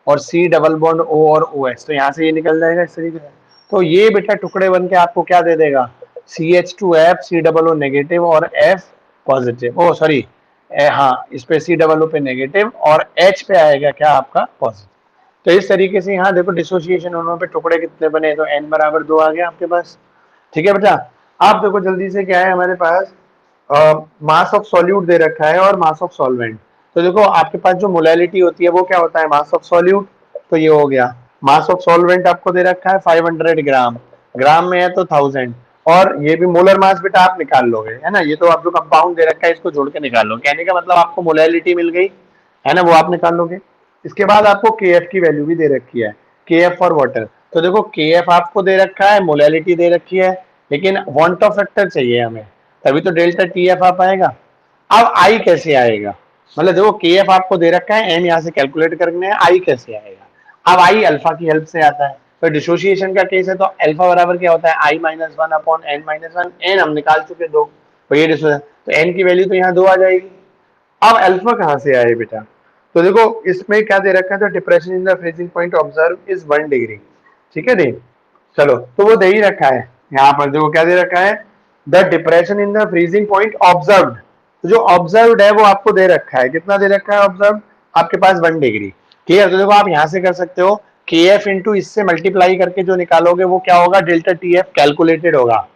और C डबल बॉन्ड O और OH, तो यहाँ से ये निकल जाएगा इस तरीके से। तो ये बेटा टुकड़े बन के आपको क्या दे देगा, CH2F C double O negative और F पॉजिटिव, ओ सॉरी, हाँ इस पे C डबल O पे नेगेटिव और H पे आएगा क्या आपका पॉजिटिव। तो इस तरीके से यहाँ देखो डिसोसिएशन होने पे टुकड़े कितने बने, तो n बराबर 2 आ गया आपके पास। ठीक है बेटा, आप देखो जल्दी से क्या है हमारे पास, मास ऑफ सॉल्यूट दे रखा है और मास ऑफ सॉल्वेंट। तो देखो आपके पास जो मोलैलिटी होती है वो क्या होता है, मास ऑफ सॉल्यूट, तो ये हो गया। मास ऑफ सॉल्वेंट आपको दे रखा है 500 ग्राम, ग्राम में है तो 1000, और ये भी मोलर मास बेटा आप निकाल लोगे, है ना, ये तो आप जो कंपाउंड दे रखा है इसको जोड़ के निकाल लो, कहने का मतलब आपको मोलैलिटी मिल गई, है ना, वो आप निकाल लोगे। इसके बाद आपको KF की वैल्यू भी दे रखी है, KF फॉर वाटर। तो देखो KF आपको दे रखा है, मोलैलिटी दे रखी है, लेकिन वांट फैक्टर चाहिए हमें, तभी तो डेल्टा TF आ पाएगा। अब आई कैसे आएगा, मतलब देखो KF आपको दे रखा है, एम यहाँ से कैलकुलेट करने है, आई कैसे आएगा, अब आई अल्फा की हेल्प से आता है। तो डिसोसिएशन का केस है तो अल्फा बराबर क्या होता है, I-1/n-1, एन हम निकाल चुके दो, तो ये तो एन की वैल्यू तो यहाँ 2 आ जाएगी। अब अल्फा कहाँ से आए बेटा, तो देखो इसमें क्या दे रखा है, तो depression in the freezing point observe is 1 degree. ठीक है, नहीं चलो तो वो दे ही रखा है, यहाँ पर देखो क्या दे रखा है, the depression in the freezing point observed, तो जो ऑब्जर्व्ड है वो आपको दे रखा है, कितना दे रखा है ऑब्जर्व, आपके पास 1 डिग्री। ठीक है, तो देखो आप यहाँ से कर सकते हो, KF इंटू इससे मल्टीप्लाई करके जो निकालोगे वो क्या होगा, डेल्टा TF कैलकुलेटेड होगा,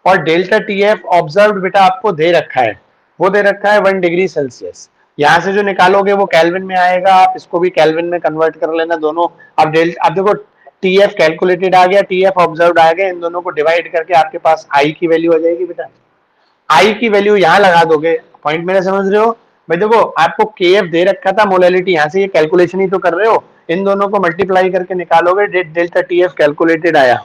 और डेल्टा TF ऑब्जर्व्ड बेटा आपको दे रखा है, वो दे रखा है 1 डिग्री सेल्सियस। यहाँ से जो निकालोगे वो केल्विन में आएगा, आप इसको भी केल्विन में कन्वर्ट कर लेना दोनों। अब देखो TF कैलकुलेटेड आ गया, TF ऑब्जर्व्ड आ गया, इन दोनों को डिवाइड करके आपके पास I की वैल्यू आ जाएगी बेटा। आई की वैल्यू यहाँ लगा दोगे, पॉइंट मेरा समझ रहे हो भाई, देखो आपको KF दे रखा था, मोलैलिटी यहाँ से ये कैलकुलेशन ही तो कर रहे हो, इन दोनों को मल्टीप्लाई करके निकालोगे, डेल्टा TF कैलकुलेटेड आया।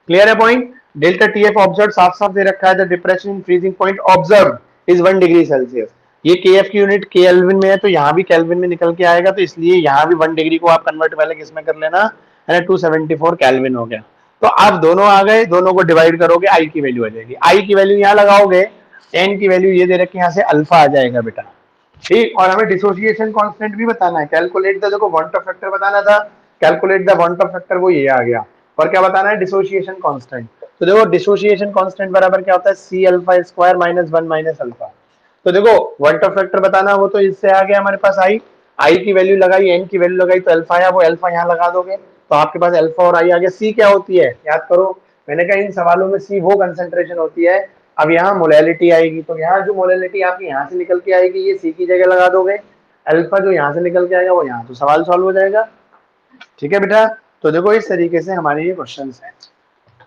क्लियर है पॉइंट, डेल्टा TF ऑब्जर्व साफ साफ दे रखा है, the depression in freezing point observe is 1 degree Celsius. ये KF की यूनिट केल्विन में है तो यहाँ भी केल्विन में निकल के आएगा, तो इसलिए यहाँ भी 1 डिग्री को आप कन्वर्ट पहले किसमें कर लेना, है ना, 274 केल्विन हो गया। तो आप दोनों आ गए, दोनों को डिवाइड करोगे, आई की वैल्यू आ जाएगी, आई की वैल्यू यहाँ लगाओगे, एन की वैल्यू ये दे रखी है, यहाँ से अल्फा आ जाएगा बेटा। ठीक, और हमें डिसोसिएशन कांस्टेंट भी बताना है, कैलकुलेट द, देखो वांट ऑफ फैक्टर बताना था, calculate the want of factor, वो ये आ गया, और क्या बताना है, डिसोसिएशन कांस्टेंट। तो देखो डिसोसिएशन कांस्टेंट बराबर क्या होता है, C alpha square minus 1 minus alpha. तो देखो वांट ऑफ फैक्टर बताना, वो तो इससे आ गया हमारे पास आई की वैल्यू लगाई, एन की वैल्यू लगाई, तो अल्फा आया, वो अल्फा यहाँ लगा दोगे तो आपके पास अल्फा और आई आ गया। सी क्या होती है याद करो, मैंने कहा इन सवालों में सी वो कंसेंट्रेशन होती है। अब यहाँ मोलैलिटी आएगी, तो यहाँ जो मोलैलिटी आपकी यहाँ से निकल के आएगी ये सी की जगह लगा दोगे, अल्फा जो यहाँ से निकल के आएगा वो यहाँ, तो सवाल सॉल्व हो जाएगा। ठीक है बेटा, तो देखो इस तरीके से हमारे ये क्वेश्चन है।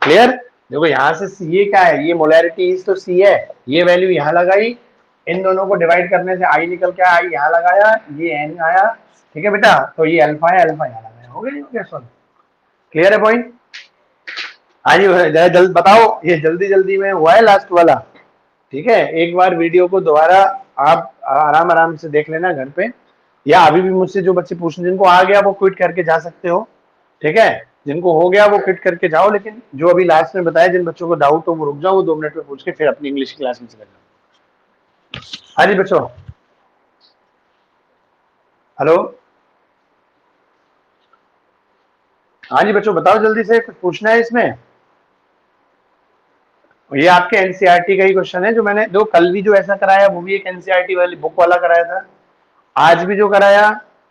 क्लियर, देखो यहाँ से ये क्या है, ये मोलैरिटी तो सी है, ये वैल्यू यहाँ लगाई, इन दोनों को डिवाइड करने से आई निकल के आई यहाँ लगाया, ये एन आया। ठीक है बेटा, तो ये अल्फा है, अल्फा यहाँ लगाया, हो गया सॉल्व। क्लियर है पॉइंट, हाँ जी, जरा जल्द बताओ, ये जल्दी जल्दी में हुआ है लास्ट वाला। ठीक है, एक बार वीडियो को दोबारा आप आराम आराम से देख लेना घर पे, या अभी भी मुझसे जो बच्चे पूछने, जिनको आ गया वो क्विट करके जा सकते हो। ठीक है, जिनको हो गया वो क्विट करके जाओ, लेकिन जो अभी लास्ट में बताया, जिन बच्चों को डाउट हो वो रुक जाओ, वो 2 मिनट में पूछ के फिर अपनी इंग्लिश की क्लास में चले जाओ। हाँ जी बच्चों, हेलो। हाँ जी बच्चों, बताओ जल्दी से, कुछ पूछना है इसमें? ये आपके एनसीईआरटी का ही क्वेश्चन है, जो मैंने जो कल भी जो ऐसा कराया वो भी एक एनसीईआरटी वाली बुक वाला कराया था, आज भी जो कराया।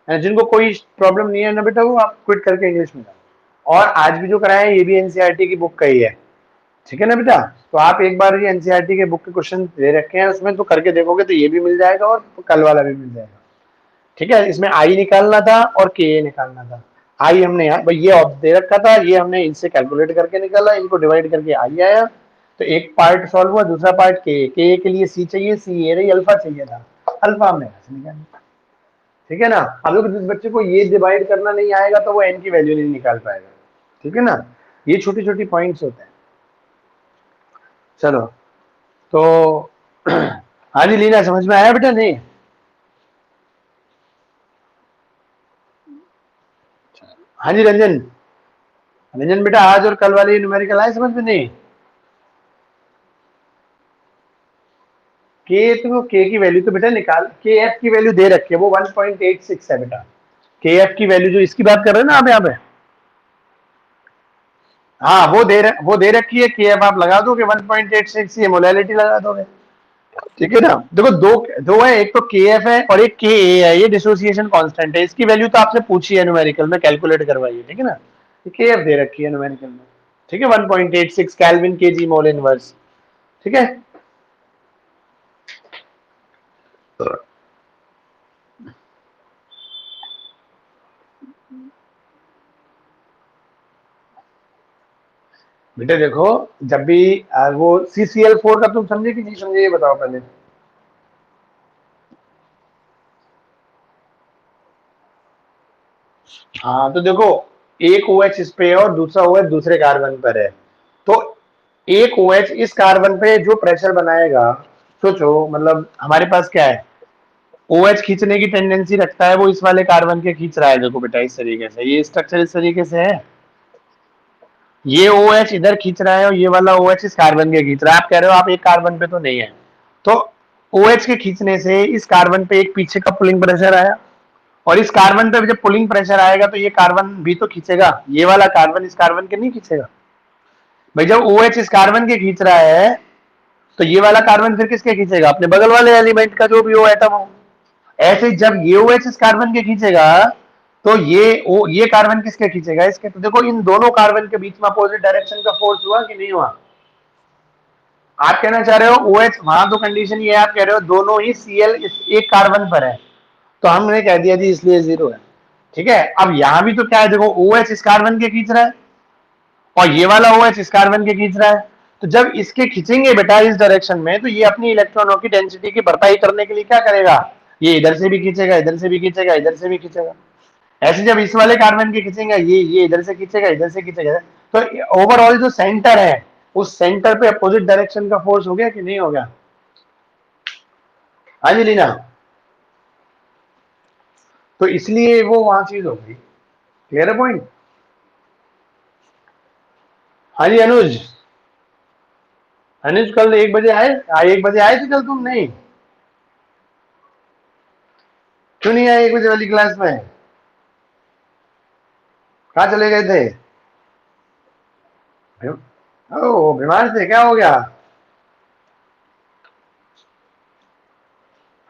जिनको कोई प्रॉब्लम नहीं है ना बेटा, वो आप क्विट करके इंग्लिश में जाओ। और आज भी जो कराया है ये भी एनसीईआरटी की बुक का ही है। ठीक है ना बेटा, तो आप एक बार ये एनसीईआरटी के बुक के क्वेश्चन दे रखे हैं उसमें, तो करके देखोगे तो ये भी मिल जाएगा और कल वाला भी मिल जाएगा। ठीक है, इसमें आई निकालना था और के निकालना था। आई हमने भाई ये दे रखा था, ये हमने इनसे कैलकुलेट करके निकाला, इनको डिवाइड करके आई आया। तो एक पार्ट सॉल्व हुआ, दूसरा पार्ट के लिए सी चाहिए, सी ये रही, अल्फा चाहिए था, अल्फा हमने ऐसे निकाला। ठीक है ना, अब अगर जिस बच्चे को ये डिवाइड करना नहीं आएगा तो वो एन की वैल्यू नहीं निकाल पाएगा। ठीक है ना, ये छोटी छोटी पॉइंट्स होते हैं। चलो, तो हाँ जी लीना, समझ में आया बेटा? नहीं? हाँ जी रंजन, रंजन बेटा, आज और कल वाली न्यूमेरिकल आए समझ में? नहीं? के, तो के की वैल्यू तो बेटा निकाल, के एफ की वैल्यू दे रखी है, वो 1.86 है बेटा। के एफ की वैल्यू जो इसकी बात कर रहे हैं ना आप यहाँ पे, हाँ वो दे रखी है। के एफ आप लगा दोगे 1.86, ये मोलैलिटी लगा दोगे। ठीक है ना, देखो दो दो है, एक तो के एफ है और एक के ए है, ये डिसोसिएशन कांस्टेंट है, इसकी वैल्यू तो आपसे पूछी है न्यूमेरिकल में, कैलकुलेट करवाइए। ठीक है ना, के एफ दे रखी है न्यूमेरिकल में। ठीक है, 1.86 केल्विन के जी मोल इनवर्स। ठीक है, बेटे देखो, जब भी वो CCl4 का तुम समझे कि नहीं समझे, ये बताओ पहले। हाँ तो देखो, एक OH इस पे है और दूसरा OH दूसरे कार्बन पर है। तो एक OH इस कार्बन पे जो प्रेशर बनाएगा, सोचो, मतलब हमारे पास क्या है, OH खींचने की टेंडेंसी रखता है, वो इस वाले कार्बन के खींच रहा है। देखो बेटा, इस तरीके से ये स्ट्रक्चर इस तरीके से है, ये OH इधर खींच रहा है और ये वाला OH इस कार्बन के खींच रहा है। आप कह रहे हो आप एक कार्बन पे तो नहीं है, तो OH के खींचने से इस कार्बन पे एक पीछे का पुलिंग प्रेशर आया, और इस कार्बन पे जब पुलिंग प्रेशर आएगा तो ये कार्बन भी तो खींचेगा, ये वाला कार्बन इस कार्बन के नहीं खींचेगा। भाई जब OH इस कार्बन के खींच रहा है तो ये वाला कार्बन फिर किसके खींचेगा? अपने बगल वाले एलिमेंट का जो भी O एटम हो। ऐसे जब ये OH इस कार्बन के खींचेगा तो ये कार्बन किसके खींचेगा? इसके। तो देखो, इन दोनों कार्बन के बीच में अपोजिट डायरेक्शन का फोर्स हुआ कि नहीं हुआ? आप कहना चाह रहे हो OH, वहां तो कंडीशन ये आप कह रहे हो दोनों ही Cl एक कार्बन पर है, तो हमने कह दिया जी इसलिए 0 है। ठीक है, अब यहां भी तो क्या है, देखो OH इस कार्बन के खींच रहा है और ये वाला OH इस कार्बन के खींच रहा है। तो जब इसके खींचेंगे बेटा इस डायरेक्शन में, तो ये अपनी इलेक्ट्रॉनों की डेंसिटी की भरपाई करने के लिए क्या करेगा? ये इधर से भी खींचेगा, इधर से भी खींचेगा, इधर से भी खींचेगा। ऐसे जब इस वाले कार्बन के खींचेगा, ये इधर से खींचेगा, इधर से खींचेगा, तो ओवरऑल जो सेंटर है, उस सेंटर पे अपोजिट डायरेक्शन का फोर्स हो गया कि नहीं हो गया? हाँ जी लीना, तो इसलिए वो वहां चीज हो गई। क्लियर है पॉइंट? हाँ जी अनुज, अनुज कल 1 बजे आए? हाँ 1 बजे आए थे कल तुम? नहीं? क्यों नहीं आए 1 बजे वाली क्लास में? कहाँ चले गए थे? ओ बीमार थे, क्या हो गया?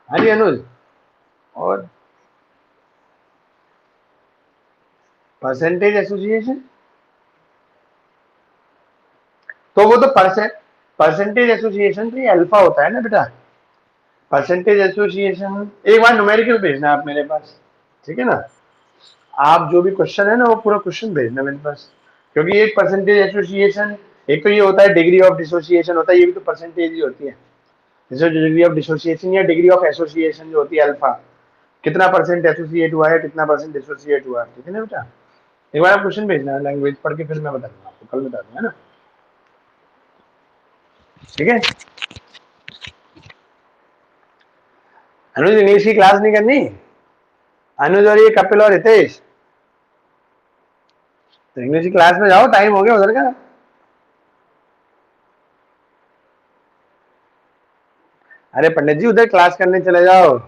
हाँ जी अनुज, और परसेंटेज एसोसिएशन, तो वो तो परसेंटेज एसोसिएशन तो ये अल्फा होता है ना बेटा। परसेंटेज एसोसिएशन, एक बार न्यूमेरिकल भेजना आप मेरे पास। ठीक है ना, आप जो भी क्वेश्चन है ना वो पूरा क्वेश्चन भेजना मेरे पास, क्योंकि एक परसेंटेज एसोसिएशन, एक तो ये होता है डिग्री ऑफ डिसोसिएशन होता है, ये भी तो परसेंटेज ही होती है। जैसे डिग्री ऑफ डिसोसिएशन या डिग्री ऑफ एसोसिएशन जो होती है अल्फा, कितना परसेंट एसोसिएट हुआ है, कितना परसेंट डिसोसिएट हुआ है। ठीक है ना बेटा, एक बार आप क्वेश्चन भेजना, लैंग्वेज पढ़ के फिर मैं बता दूंगा आपको, कल बता दूंगा, है ना। ठीक है। अनुज इंग्लिश की क्लास नहीं करनी? अनुज और ये कपिल और हितेश, तो इंग्लिश की क्लास में जाओ, टाइम हो गया उधर का। अरे पंडित जी उधर क्लास करने चले जाओ।